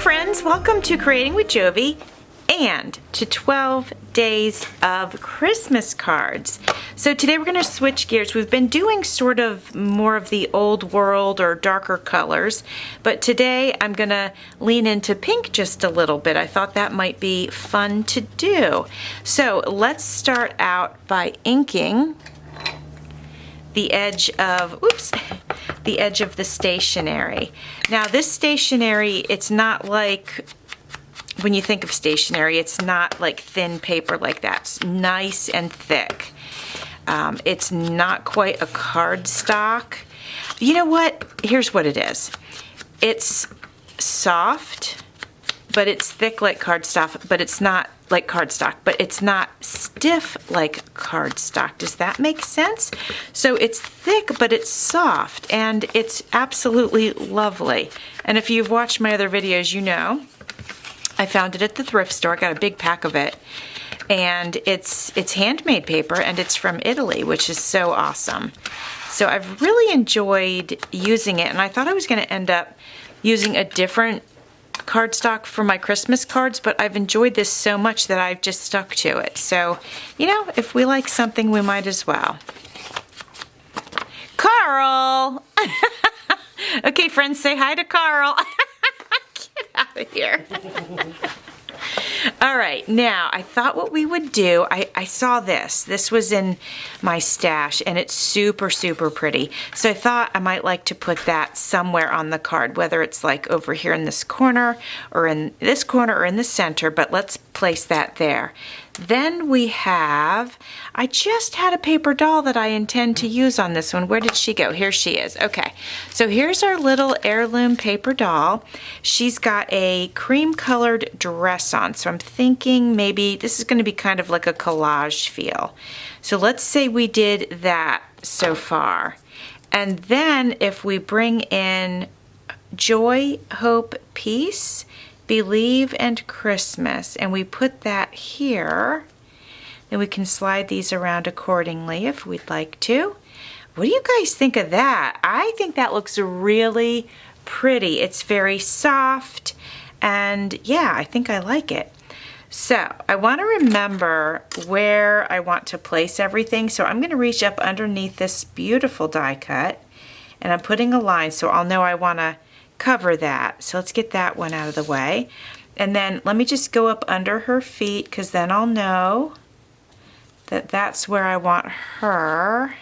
friends, welcome to Creating with Jovi and to 12 days of Christmas cards. So today we're going to switch gears. We've been doing sort of more of the old world or darker colors, but today I'm going to lean into pink just a little bit. I thought that might be fun to do. So let's start out by inking the edge of, the edge of the stationery. Now this stationery, it's not like, when you think of stationery, it's not like thin paper like that. It's nice and thick. It's not quite a cardstock. You know what? Here's what it is. It's soft, but it's thick like cardstock, but it's not like cardstock, but it's not stiff like cardstock. Does that make sense? So it's thick, but it's soft, and it's absolutely lovely. And if you've watched my other videos, you know I found it at the thrift store. I got a big pack of it, and it's handmade paper, and it's from Italy, which is so awesome. So I've really enjoyed using it, and I thought I was going to end up using a different cardstock for my Christmas cards, but I've enjoyed this so much that I've just stuck to it. So, you know, if we like something, we might as well. Carl! Okay, friends, say hi to Carl. Get out of here. All right, now I thought what we would do, I saw this. This was in my stash, and it's super, super pretty. So I thought I might like to put that somewhere on the card, whether it's like over here in this corner, or in this corner, or in the center, but let's place that there. Then we have, I just had a paper doll that I intend to use on this one. Where did she go? Here she is. Okay, so here's our little heirloom paper doll. She's got a cream colored dress on, so I'm thinking maybe this is going to be kind of like a collage feel. So let's say we did that so far. And then if we bring in joy, hope, peace, believe, and Christmas, and we put that here, then we can slide these around accordingly if we'd like to. What do you guys think of that? I think that looks really pretty. It's very soft, and yeah, I think I like it. So I want to remember where I want to place everything, so I'm going to reach up underneath this beautiful die cut, and I'm putting a line so I'll know I want to cover that. So let's get that one out of the way. And then let me just go up under her feet, because then I'll know that that's where I want her.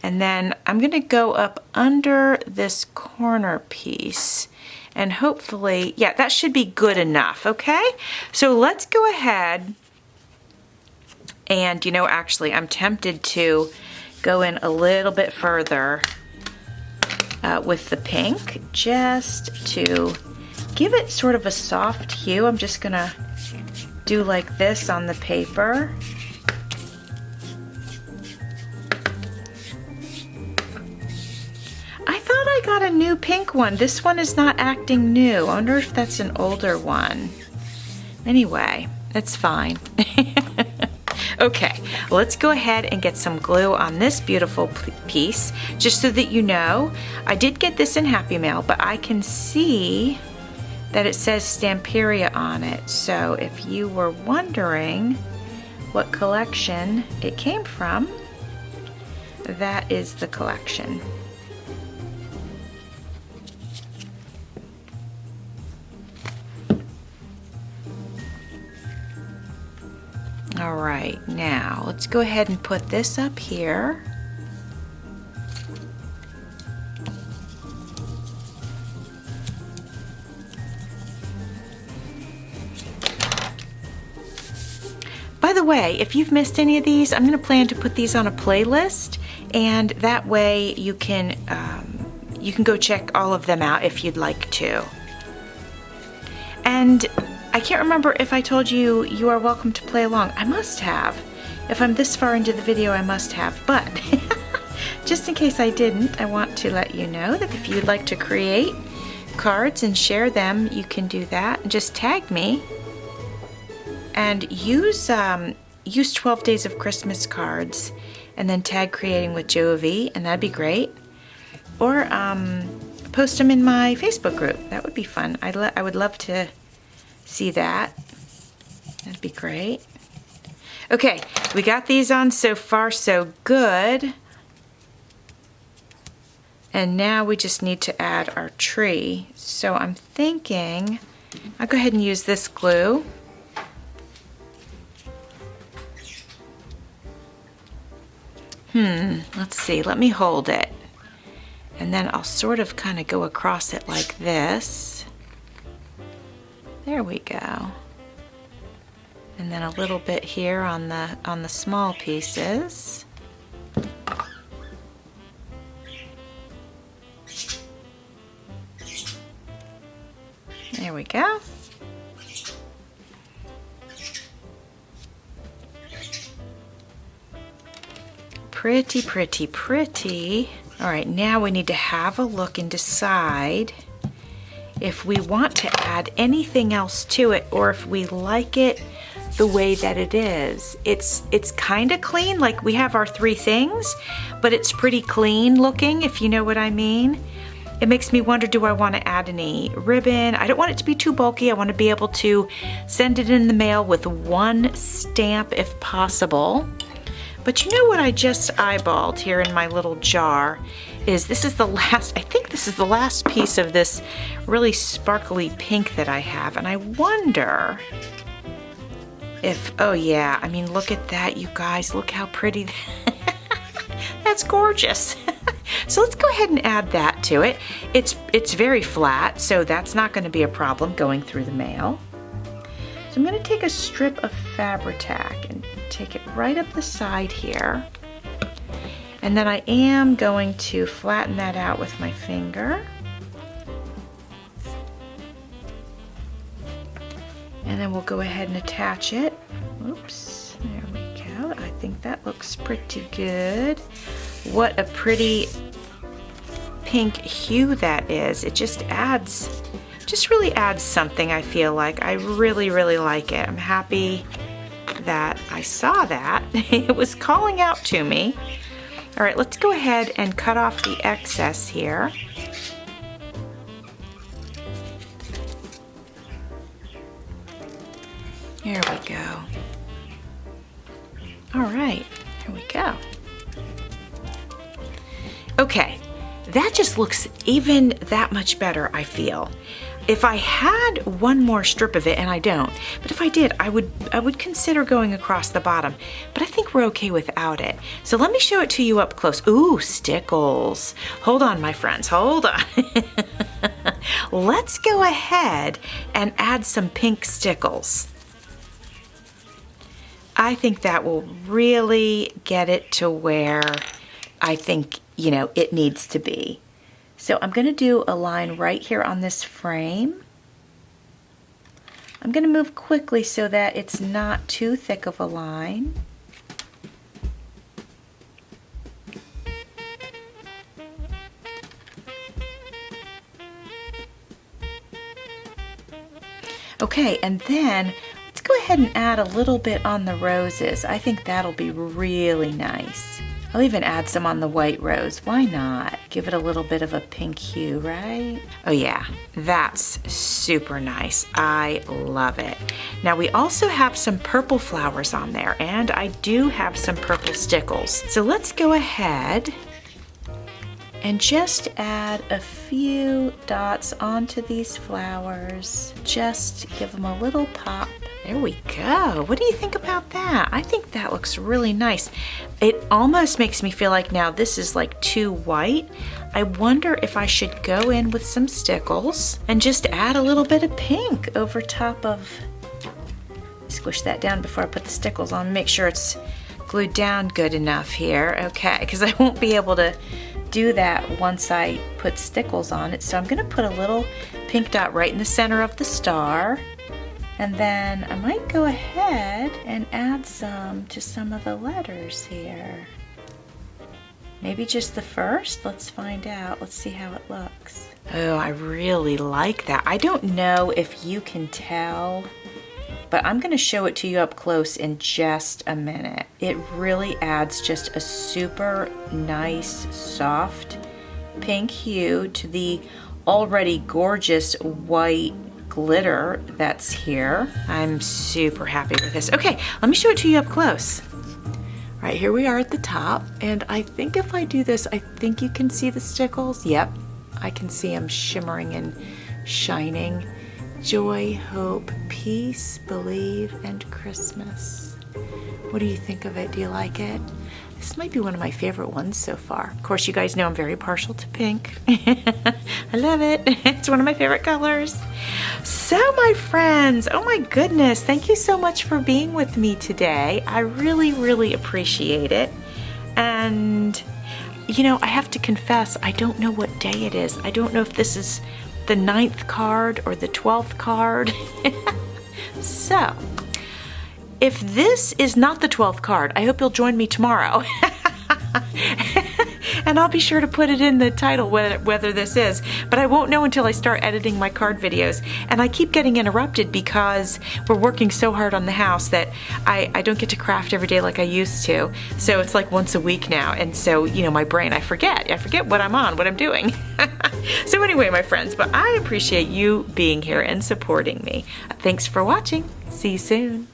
And then I'm going to go up under this corner piece. And hopefully, yeah, that should be good enough, okay? So let's go ahead and, you know, actually I'm tempted to go in a little bit further with the pink, just to give it sort of a soft hue. I'm just gonna do like this on the paper. I thought I got a new pink one. This one is not acting new. I wonder if that's an older one. Anyway, it's fine. Okay, let's go ahead and get some glue on this beautiful piece, just so that you know. I did get this in Happy Mail, but I can see that it says Stamperia on it. So if you were wondering what collection it came from, that is the collection. All right, now let's go ahead and put this up here. By the way, if you've missed any of these, I'm going to plan to put these on a playlist, and that way you can go check all of them out if you'd like to. And I can't remember if I told you you are welcome to play along. I must have. If I'm this far into the video, I must have. But just in case I didn't, I want to let you know that if you'd like to create cards and share them, you can do that. Just tag me and use 12 Days of Christmas cards, and then tag Creating with Jovi, and that'd be great. Or post them in my Facebook group. That would be fun. I would love to see that. That'd be great. Okay, we got these on so far, so good. And now we just need to add our tree. So I'm thinking I'll go ahead and use this glue. Let's see, let me hold it. And then I'll sort of kind of go across it like this. There we go. And then a little bit here on the small pieces. There we go. Pretty, pretty, pretty. All right, now we need to have a look and decide if we want to add anything else to it or if we like it the way that it is. It's kind of clean, like we have our 3 things, but it's pretty clean looking, if you know what I mean. It makes me wonder, do I want to add any ribbon? I don't want it to be too bulky. I want to be able to send it in the mail with 1 stamp if possible. But you know what I just eyeballed here in my little jar is this is the last, I think this is the last piece of this really sparkly pink that I have. And I wonder if, oh yeah, I mean, look at that, you guys. Look how pretty. That's gorgeous. So let's go ahead and add that to it. It's very flat, so that's not going to be a problem going through the mail. So I'm going to take a strip of Fabri-Tac and take it right up the side here. And then I am going to flatten that out with my finger. And then we'll go ahead and attach it. Oops, there we go. I think that looks pretty good. What a pretty pink hue that is. It just really adds something, I feel like. I really, really like it. I'm happy that I saw that. It was calling out to me. All right, let's go ahead and cut off the excess here. There we go. All right, here we go. Okay, that just looks even that much better, I feel. If I had one more strip of it, and I don't, but if I did, I would consider going across the bottom, but I think we're okay without it. So let me show it to you up close. Ooh, stickles. Hold on, my friends, hold on. Let's go ahead and add some pink stickles. I think that will really get it to where I think, you know, it needs to be. So I'm going to do a line right here on this frame. I'm going to move quickly so that it's not too thick of a line. Okay, and then let's go ahead and add a little bit on the roses. I think that'll be really nice. I'll even add some on the white rose. Why not? Give it a little bit of a pink hue, right? Oh yeah, that's super nice. I love it. Now we also have some purple flowers on there, and I do have some purple stickles. So let's go ahead and just add a few dots onto these flowers. Just give them a little pop. There we go. What do you think about that? I think that looks really nice. It almost makes me feel like now this is like too white. I wonder if I should go in with some stickles and just add a little bit of pink over top of, squish that down before I put the stickles on, make sure it's glued down good enough here. Okay, because I won't be able to do that once I put stickles on it. So I'm gonna put a little pink dot right in the center of the star. And then I might go ahead and add some to some of the letters here. Maybe just the first? Let's find out. Let's see how it looks. Oh, I really like that. I don't know if you can tell, but I'm going to show it to you up close in just a minute. It really adds just a super nice, soft pink hue to the already gorgeous white glitter that's here. I'm super happy with this. Okay, let me show it to you up close. Right, here we are at the top, and I think if I do this, I think you can see the stickles. Yep, I can see them shimmering and shining. Joy, hope, peace, believe, and Christmas. What do you think of it? Do you like it? This might be one of my favorite ones so far. Of course, you guys know I'm very partial to pink. I love it. It's one of my favorite colors. So, my friends, oh my goodness, thank you so much for being with me today. I really, really appreciate it. And, you know, I have to confess, I don't know what day it is. I don't know if this is the 9th card or the 12th card. So, if this is not the 12th card, I hope you'll join me tomorrow. And I'll be sure to put it in the title whether this is, but I won't know until I start editing my card videos. And I keep getting interrupted because we're working so hard on the house that I don't get to craft every day like I used to. So it's like once a week now. And so, you know, my brain, I forget what I'm on, what I'm doing. So anyway, my friends, but I appreciate you being here and supporting me. Thanks for watching. See you soon.